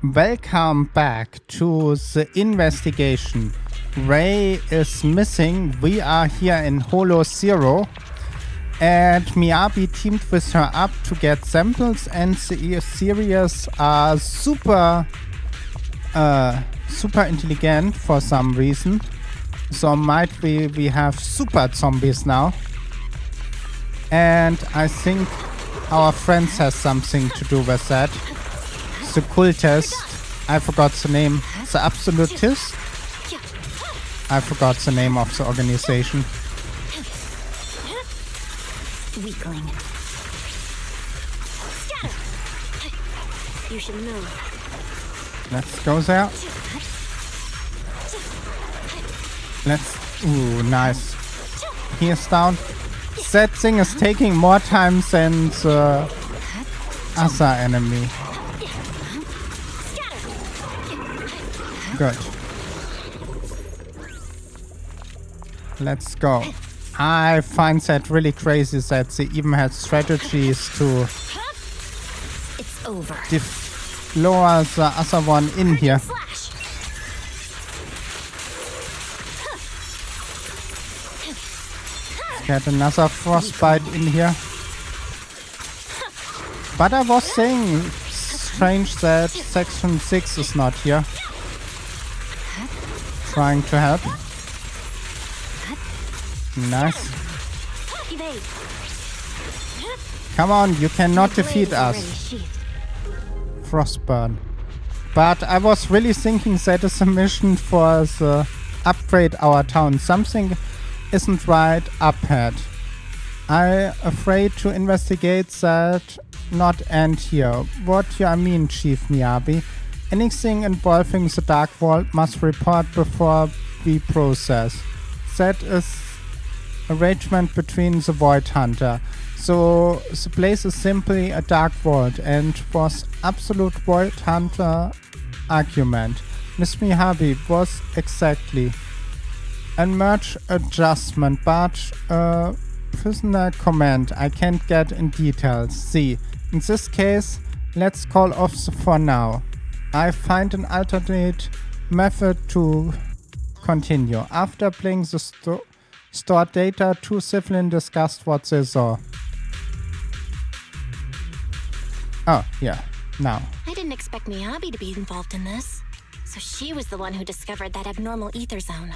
Welcome back to the investigation. Ray is missing. We are here in HoYoverse Zero. And Miyabi teamed with her up to get samples, and the series are super intelligent for some reason. So might we have super zombies now. And I think our friends has something to do with that. The cultist, I forgot the name. The absolutist? I forgot the name of the organization. Weakling. You should move. Let's go there. Ooh, nice. He is down. That thing is taking more time than the other enemy. Good. Let's go. I find that really crazy that they even had strategies to It's over. lower the other one in here. Get another frostbite in here. But I was saying, strange that section 6 is not here. Trying to help. Nice. Come on, you cannot defeat us. Frostburn. But I was really thinking that is a mission for the upgrade our town. Something isn't right up ahead. I'm afraid to investigate that not end here. What do I mean, Chief Miyabi? Anything involving the Dark Vault must report before we process. That is arrangement between the Void Hunter. So the place is simply a Dark Vault and was absolute Void Hunter argument. Miss Miyabi was exactly a merge adjustment, but prisoner command I can't get in details. See, in this case, let's call off for now. I find an alternate method to continue. After playing the stored data, two civilians discussed what they saw. Oh, yeah, now. I didn't expect Miyabi to be involved in this. So she was the one who discovered that abnormal ether zone.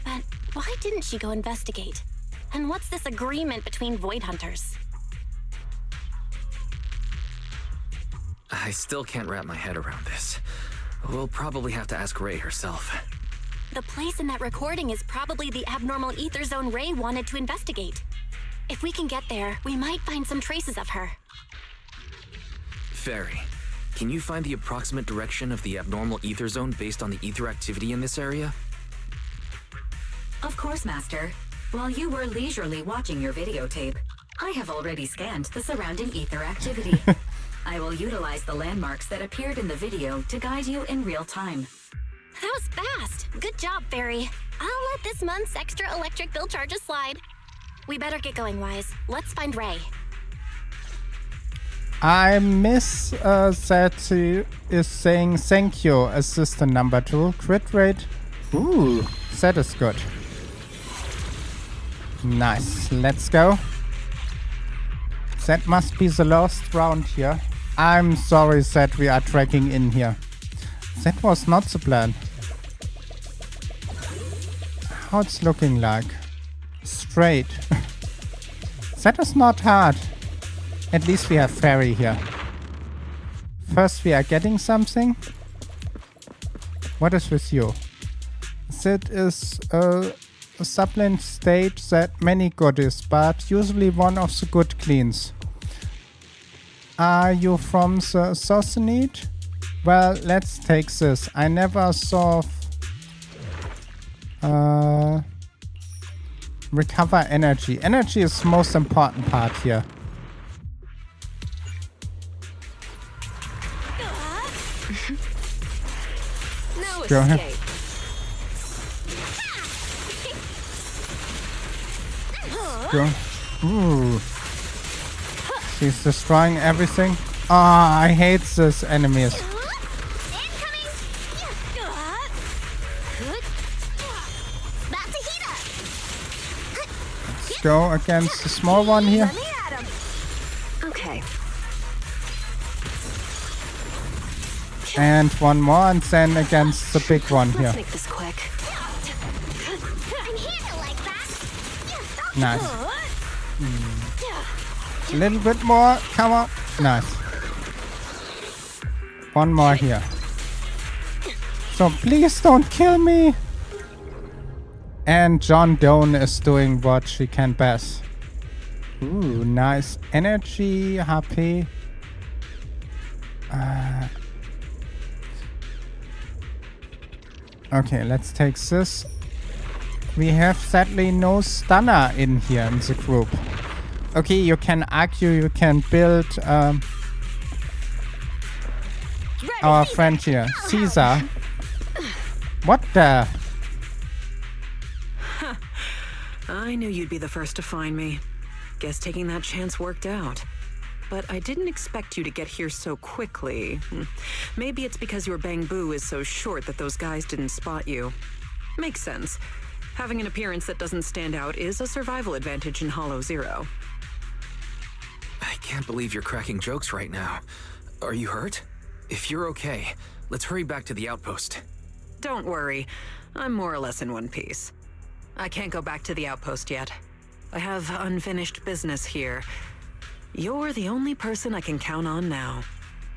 But why didn't she go investigate? And what's this agreement between Void Hunters? I still can't wrap my head around this. We'll probably have to ask Ray herself. The place in that recording is probably the abnormal ether zone Ray wanted to investigate. If we can get there, we might find some traces of her. Fairy, can you find the approximate direction of the abnormal ether zone based on the ether activity in this area? Of course, Master. While you were leisurely watching your videotape, I have already scanned the surrounding ether activity. I will utilize the landmarks that appeared in the video to guide you in real time. That was fast. Good job, Fairy. I'll let this month's extra electric bill charges slide. We better get going, Wise. Let's find Ray. I miss that she is saying thank you, assistant number 2. Crit rate. Ooh, that is good. Nice. Let's go. That must be the last round here. I'm sorry that we are tracking in here. That was not the plan. How it's looking like? Straight. That is not hard. At least we have Fairy here. First we are getting something. What is with you? That is a supplement state that many goodies, but usually one of the good cleans. Are you from the Sossanid? Well, let's take this. I never saw recover energy. Energy is the most important part here. No Go ahead. escape. Go. Ooh. She's destroying everything. Ah, I hate this enemies. go against the small one here. Let me at him. Okay. And one more, and then against the big one here. Let's make this quick. Nice. A little bit more. Come on. Nice. One more here. So please don't kill me. And John Doe is doing what she can best. Ooh, nice. Energy, HP. Okay, let's take this. We have sadly no stunner in here in the group. Okay, you can argue, you can build our friend here, Caesar. What the? I knew you'd be the first to find me. Guess taking that chance worked out. But I didn't expect you to get here so quickly. Maybe it's because your bamboo is so short that those guys didn't spot you. Makes sense. Having an appearance that doesn't stand out is a survival advantage in Hollow Zero. I can't believe you're cracking jokes right now. Are you hurt? If you're okay, let's hurry back to the outpost. Don't worry. I'm more or less in one piece. I can't go back to the outpost yet. I have unfinished business here. You're the only person I can count on now.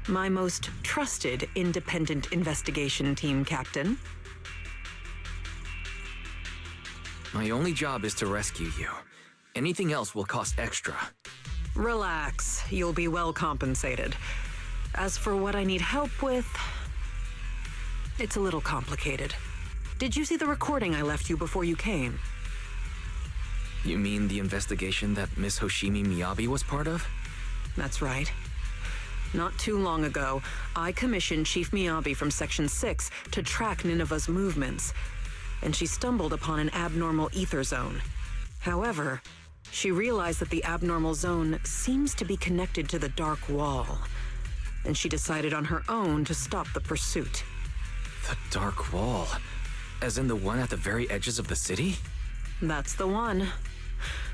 My most trusted independent investigation team captain. My only job is to rescue you. Anything else will cost extra. Relax, you'll be well compensated. As for what I need help with, it's a little complicated. Did you see the recording I left you before you came? You mean the investigation that Miss Hoshimi Miyabi was part of? That's right. Not too long ago, I commissioned Chief Miyabi from Section 6 to track Nineveh's movements, and she stumbled upon an abnormal ether zone. However, she realized that the abnormal zone seems to be connected to the Dark Wall, and she decided on her own to stop the pursuit. The Dark Wall? As in the one at the very edges of the city? That's the one.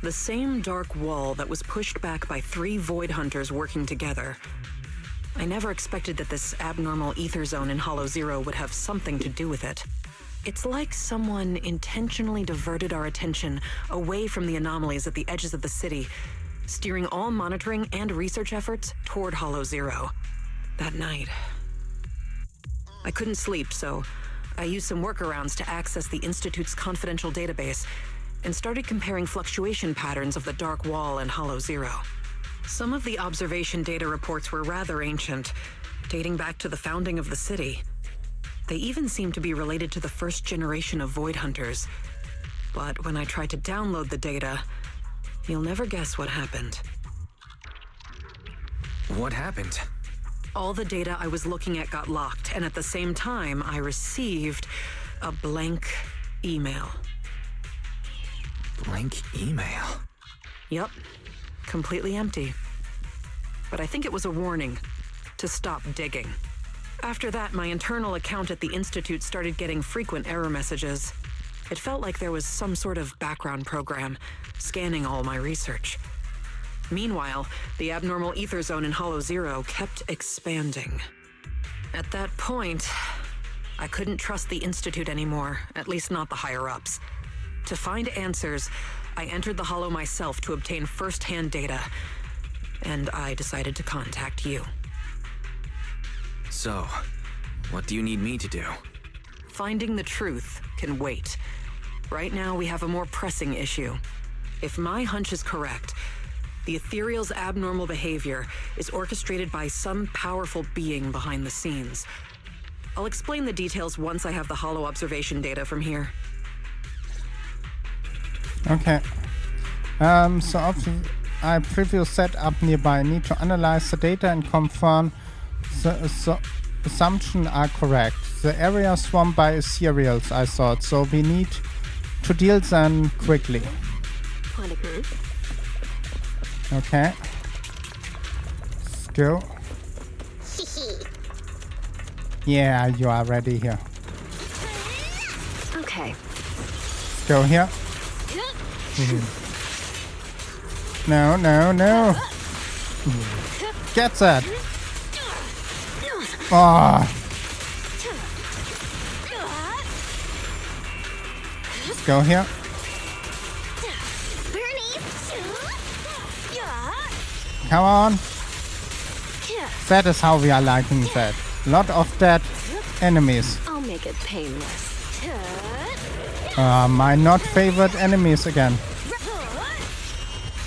The same dark wall that was pushed back by 3 void hunters working together. I never expected that this abnormal ether zone in Hollow Zero would have something to do with it. It's like someone intentionally diverted our attention away from the anomalies at the edges of the city, steering all monitoring and research efforts toward Hollow Zero. That night, I couldn't sleep, so I used some workarounds to access the Institute's confidential database and started comparing fluctuation patterns of the Dark Wall and Hollow Zero. Some of the observation data reports were rather ancient, dating back to the founding of the city. They even seemed to be related to the first generation of Void Hunters. But when I tried to download the data, you'll never guess what happened. What happened? All the data I was looking at got locked, and at the same time, I received a blank email. Blank email? Yup, completely empty. But I think it was a warning to stop digging. After that, my internal account at the Institute started getting frequent error messages. It felt like there was some sort of background program scanning all my research. Meanwhile, the abnormal ether zone in Hollow Zero kept expanding. At that point, I couldn't trust the Institute anymore, at least not the higher-ups. To find answers, I entered the Hollow myself to obtain first-hand data, and I decided to contact you. So, what do you need me to do? Finding the truth can wait. Right now, we have a more pressing issue. If my hunch is correct, the Ethereal's abnormal behavior is orchestrated by some powerful being behind the scenes. I'll explain the details once I have the Hollow observation data from here. Okay. So I preview setup nearby. I need to analyze the data and confirm the assumptions are correct. The area swarmed by Ethereals, I thought, so we need to deal them quickly. Okay. Let's go. Yeah, you are ready here. Okay. Let's go here. No, no, no. Get that. Oh. Let's go here. Come on. That is how we are liking that. Lot of dead enemies. I'll make it painless. My not favorite enemies again.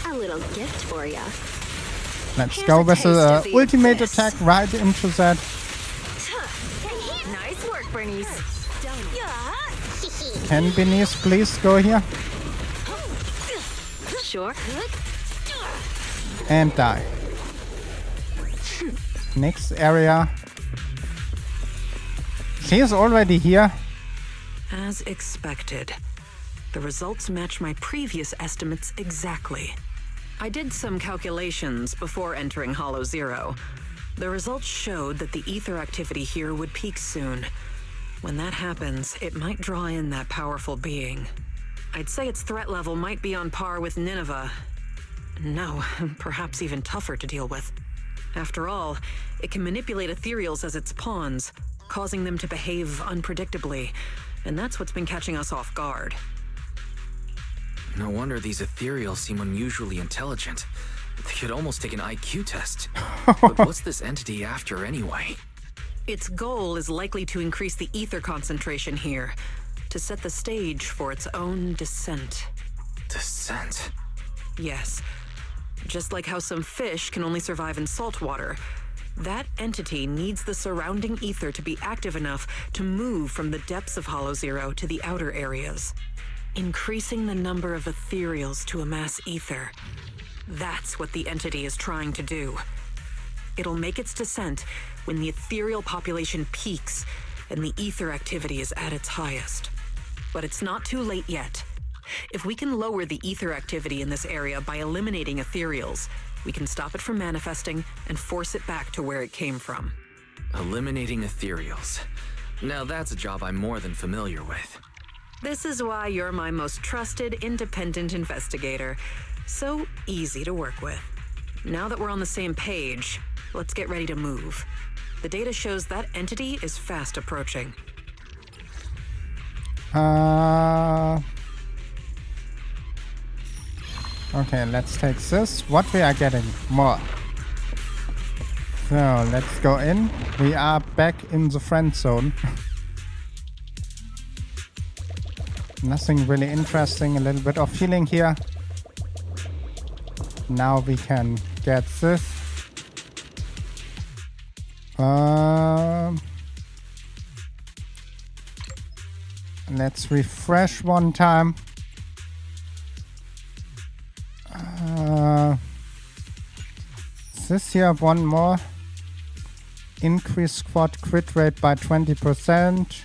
A little gift for ya. Let's Here's go a with taste the of the ultimate abyss. attack right into that. Nice work, Bernice. Can Beneath please go here? Sure. And die. Next area. She is already here. As expected. The results match my previous estimates exactly. I did some calculations before entering Hollow Zero. The results showed that the ether activity here would peak soon. When that happens, it might draw in that powerful being. I'd say its threat level might be on par with Nineveh. No, perhaps even tougher to deal with. After all, it can manipulate ethereals as its pawns, causing them to behave unpredictably, and that's what's been catching us off guard. No wonder these ethereals seem unusually intelligent. They could almost take an IQ test. But what's this entity after anyway? Its goal is likely to increase the ether concentration here, to set the stage for its own descent. Descent? Yes. Just like how some fish can only survive in salt water, that entity needs the surrounding ether to be active enough to move from the depths of Hollow Zero to the outer areas. Increasing the number of ethereals to amass ether. That's what the entity is trying to do. It'll make its descent when the ethereal population peaks and the ether activity is at its highest. But it's not too late yet. If we can lower the ether activity in this area by eliminating ethereals, we can stop it from manifesting and force it back to where it came from. Eliminating ethereals. Now that's a job I'm more than familiar with. This is why you're my most trusted, independent investigator. So easy to work with. Now that we're on the same page, let's get ready to move. The data shows that entity is fast approaching. Okay, let's take this. What we are getting? More. So, let's go in. We are back in the friend zone. Nothing really interesting. A little bit of healing here. Now we can get this. Let's refresh one time. This here, one more. Increase squad crit rate by 20%.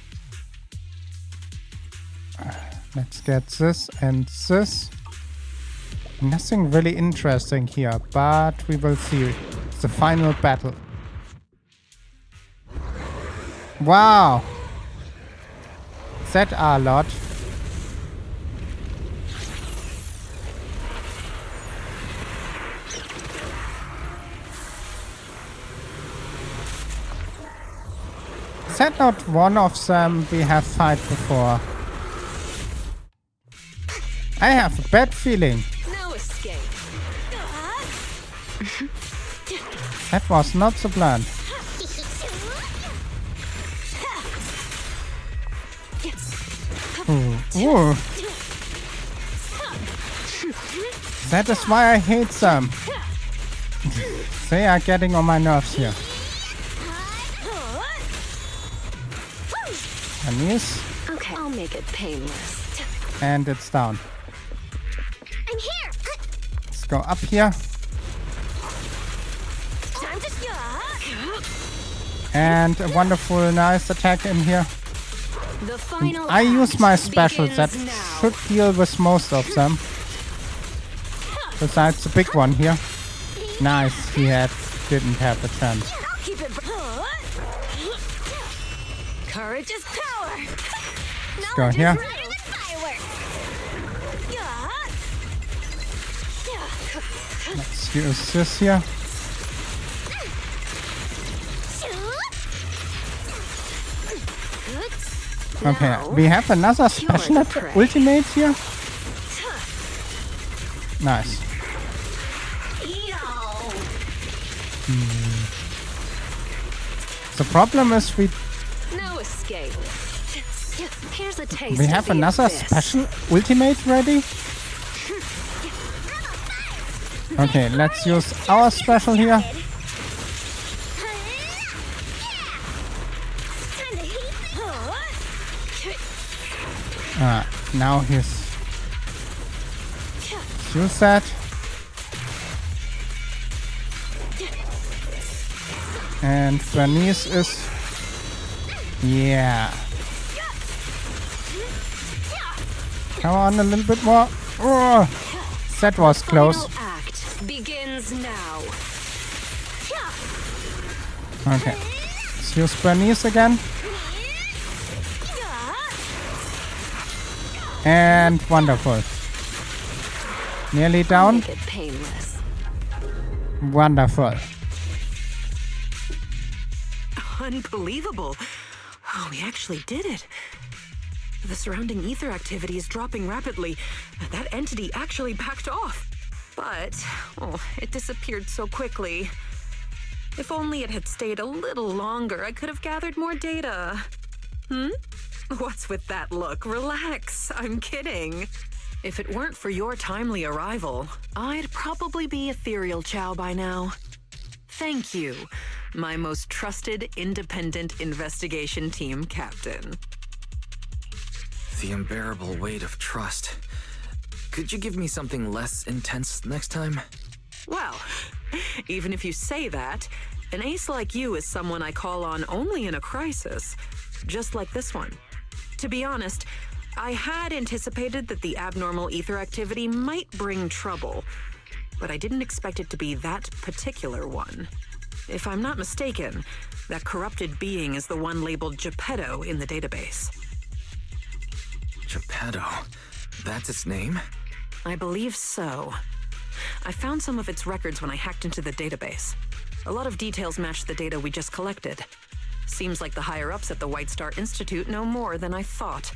Let's get this and this. Nothing really interesting here, but we will see the final battle. Wow! That are a lot. Is that not one of them we have fight before? I have a bad feeling. No escape. That was not the plan. Ooh. That is why I hate them. They are getting on my nerves here. Anis. Okay, I'll make it painless. And it's down. I'm here. Let's go up here. Time to And a wonderful, nice attack in here. The final I use my act specials that begins now. should deal with most of them. Besides the big one here. Nice, he didn't have a chance. I'll keep it. Courage is power. Let's go here. Let's use this here. Okay, we have another special ultimate here. Nice. The problem is No escape. Here's a taste. we have of the another abyss. special ultimate ready. Okay, let's use our special here. Now he's use that. And Bernice is come on a little bit more. Oh, that was close. Final act begins now. Okay, let's use Bernice again. And wonderful. Nearly down. Make it painless. Wonderful. Unbelievable. Oh, we actually did it. The surrounding ether activity is dropping rapidly. That entity actually backed off. But, it disappeared so quickly. If only it had stayed a little longer, I could have gathered more data. What's with that look? Relax. I'm kidding. If it weren't for your timely arrival, I'd probably be Ethereal Chow by now. Thank you, my most trusted independent investigation team captain. The unbearable weight of trust. Could you give me something less intense next time? Well, even if you say that, an ace like you is someone I call on only in a crisis, just like this one. To be honest, I had anticipated that the abnormal ether activity might bring trouble, but I didn't expect it to be that particular one. If I'm not mistaken, that corrupted being is the one labeled Geppetto in the database. Geppetto? That's its name? I believe so. I found some of its records when I hacked into the database. A lot of details match the data we just collected. Seems like the higher-ups at the White Star Institute know more than I thought.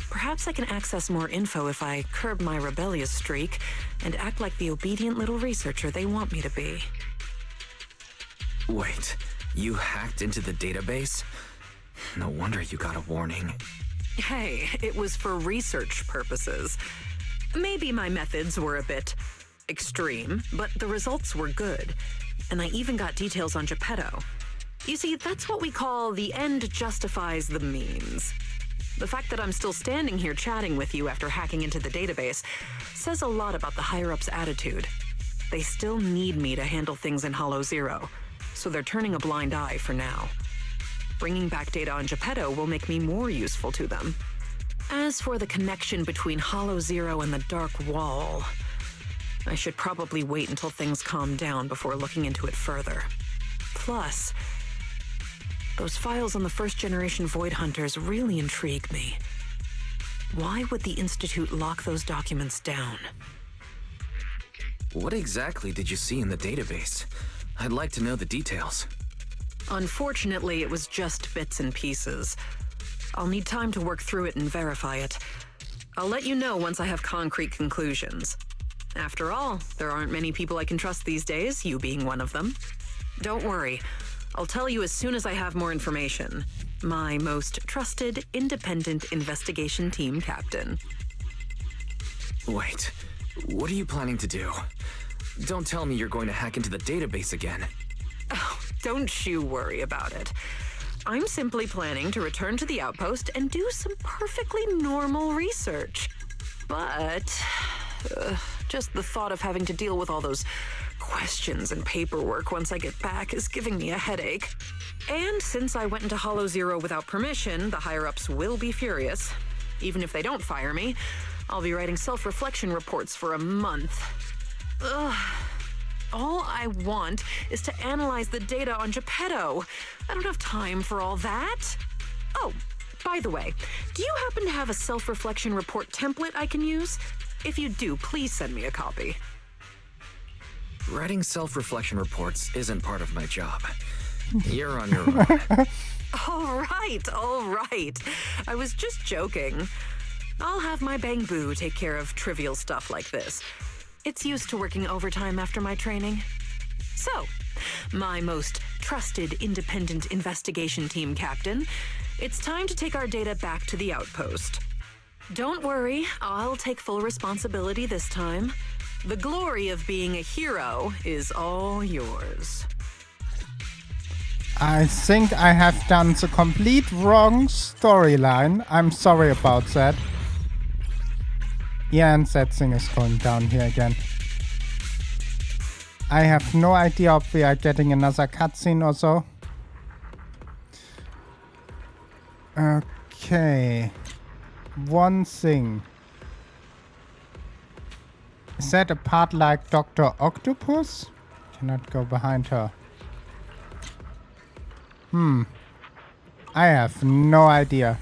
Perhaps I can access more info if I curb my rebellious streak and act like the obedient little researcher they want me to be. Wait, you hacked into the database? No wonder you got a warning. Hey, it was for research purposes. Maybe my methods were a bit extreme, but the results were good. And I even got details on Geppetto. You see, that's what we call the end justifies the means. The fact that I'm still standing here chatting with you after hacking into the database says a lot about the higher-ups' attitude. They still need me to handle things in HoLo0, so they're turning a blind eye for now. Bringing back data on Geppetto will make me more useful to them. As for the connection between HoLo0 and the Dark Wall, I should probably wait until things calm down before looking into it further. Plus, those files on the first-generation Void Hunters really intrigue me. Why would the Institute lock those documents down? What exactly did you see in the database? I'd like to know the details. Unfortunately, it was just bits and pieces. I'll need time to work through it and verify it. I'll let you know once I have concrete conclusions. After all, there aren't many people I can trust these days, you being one of them. Don't worry. I'll tell you as soon as I have more information. My most trusted, independent investigation team captain. Wait, what are you planning to do? Don't tell me you're going to hack into the database again. Oh, don't you worry about it. I'm simply planning to return to the outpost and do some perfectly normal research. But just the thought of having to deal with all those questions and paperwork once I get back is giving me a headache. And since I went into HoLo0 without permission, the higher-ups will be furious. Even if they don't fire me, I'll be writing self-reflection reports for a month. Ugh. All I want is to analyze the data on Geppetto. I don't have time for all that. Oh, by the way, do you happen to have a self-reflection report template I can use? If you do, please send me a copy. Writing self-reflection reports isn't part of my job. You're on your own. All right. I was just joking. I'll have my Bang Boo take care of trivial stuff like this. It's used to working overtime after my training. So, my most trusted independent investigation team captain, it's time to take our data back to the outpost. Don't worry, I'll take full responsibility this time. The glory of being a hero is all yours. I think I have done the complete wrong storyline. I'm sorry about that. Yeah, and that thing is going down here again. I have no idea if we are getting another cutscene or so. Okay. One thing. Is that a part like Dr. Octopus? Cannot go behind her. I have no idea.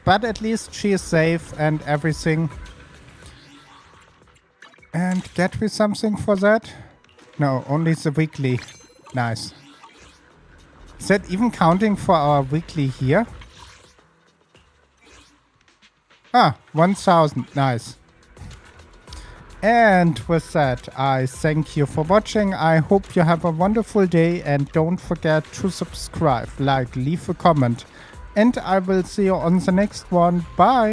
But at least she is safe and everything. And get we something for that? No, only the weekly. Nice. Is that even counting for our weekly here? Ah, 1000. Nice. And with that, I thank you for watching. I hope you have a wonderful day. And don't forget to subscribe, like, leave a comment. And I will see you on the next one. Bye.